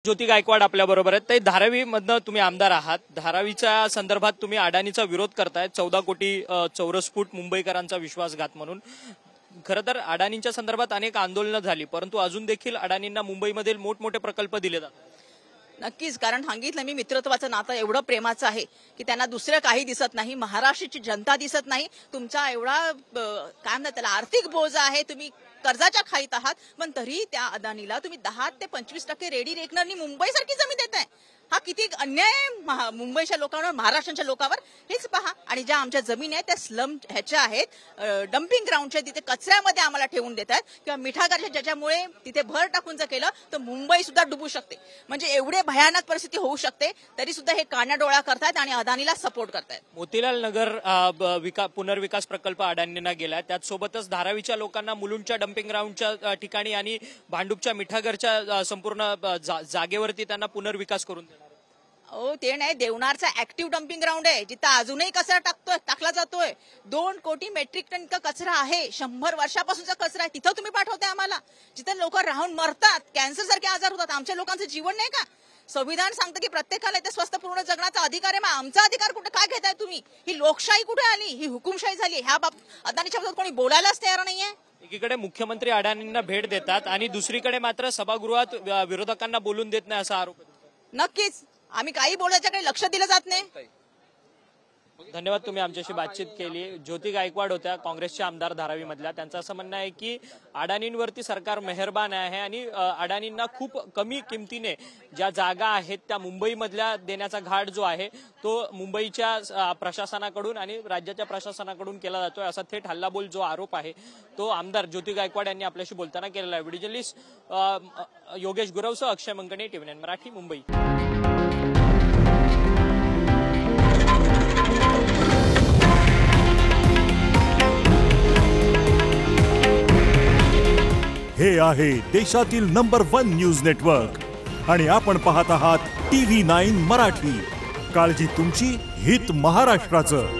ज्योती गायकवाड आपल्या बरोबर आहेत. ते धारावी मधनं तुम्ही आमदार आहात. धारावीच्या संदर्भात तुम्ही अडानीचा विरोध करताय. 14 कोटी चौरस फूट मुंबईकरांचा विश्वासघात म्हणून. खरं तर अडानींच्या संदर्भात अनेक आंदोलनं झाली, परंतु अजून देखील अडानींना मुंबईमधील मोठमोठे प्रकल्प दिले जातात. नक्कीच, कारण सांगितलं मी, मित्रत्वाचं नातं एवढं प्रेमाचं आहे की त्यांना दुसरं काही दिसत नाही, महाराष्ट्राची जनता दिसत नाही. तुमचा एवढा काय म्हणतात त्याला आर्थिक बोजा आहे, तुम्ही कर्जाच्या खाईत आहात, पण तरी त्या अदानीला तुम्ही 10 ते 25% रेडी रेकनरनी मुंबईसारखी जमीन देताय. हा किती अन्याय आहे मुंबईच्या लोकांवर, महाराष्ट्राच्या लोकांवर. हेच पहा. आणि ज्या आमच्या जमीन आहेत त्या स्लम ह्याच्या आहेत, डम्पिंग ग्राउंडच्या, तिथे कचऱ्यामध्ये आम्हाला ठेवून देत आहेत, किंवा मिठागरच्या, ज्याच्यामुळे तिथे भर टाकून जर केलं तर मुंबई सुद्धा डुबू शकते. म्हणजे एवढे भयानक परिस्थिती होऊ शकते, तरी सुद्धा हे कानाडोळा करतायत आणि अदानीला सपोर्ट करतायत. मोतीलाल नगर पुनर्विकास प्रकल्प अडानींना गेलाय. त्याचसोबतच धारावीच्या लोकांना मुलुंडच्या डम्पिंग ग्राउंडच्या ठिकाणी आणि भांडूपच्या मिठागरच्या संपूर्ण जागेवरती त्यांना पुनर्विकास करून देणार. ते नाही, देवनारचा ऍक्टिव्ह डम्पिंग ग्राउंड आहे, जिथं अजूनही कचरा टाकला जातोय. 2 कोटी मेट्रिक टन कचरा आहे, 100 वर्षापासूनचा कचरा आहे. तिथं तुम्ही पाठवताय आम्हाला, जिथं लोक राहून मरतात, कॅन्सर सारखे आजार होतात. आमच्या लोकांचं जीवन नाही का? संविधान सांगतं की प्रत्येकाला इथे स्वस्थपूर्ण जगण्याचा अधिकार आहे. मग आमचा अधिकार कुठे काय घेताय तुम्ही? ही लोकशाही कुठे आली? ही हुकुमशाही झाली. ह्या अदानीच्या बाबतीत कोणी बोलायलाच तयार नाहीये. एकीकडे मुख्यमंत्री अडानींना भेट देतात आणि दुसरीकडे मात्र सभागृहात विरोधकांना बोलून देत नाही, असा आरोप. नक्कीच, आम्ही काही बोलायच्याकडे लक्ष दिलं जात नाही. धन्यवाद, तुम्ही आमच्याशी बातचीत केली. ज्योती गायकवाड होत्या, काँग्रेसच्या आमदार धारावीमधल्या. त्यांचं असं म्हणणं आहे की अडानींवरती सरकार मेहरबान आहे आणि अडानींना खूप कमी किमतीने ज्या जागा आहेत त्या मुंबईमधल्या देण्याचा घाट जो आहे तो मुंबईच्या प्रशासनाकडून आणि राज्याच्या प्रशासनाकडून केला जातोय, असा थेट हल्लाबोल जो आरोप आहे तो आमदार ज्योती गायकवाड यांनी आपल्याशी बोलताना केलेला आहे. व्हिडिओ जर्नलिस्ट योगेश गुरवसह अक्षय मंकणे, TV9 मराठी, मुंबई. हे आहे देशातील नंबर 1 न्यूज नेटवर्क आणि आपण पाहत आहात TV9 मराठी. काळजी तुमची, हित महाराष्ट्राचं.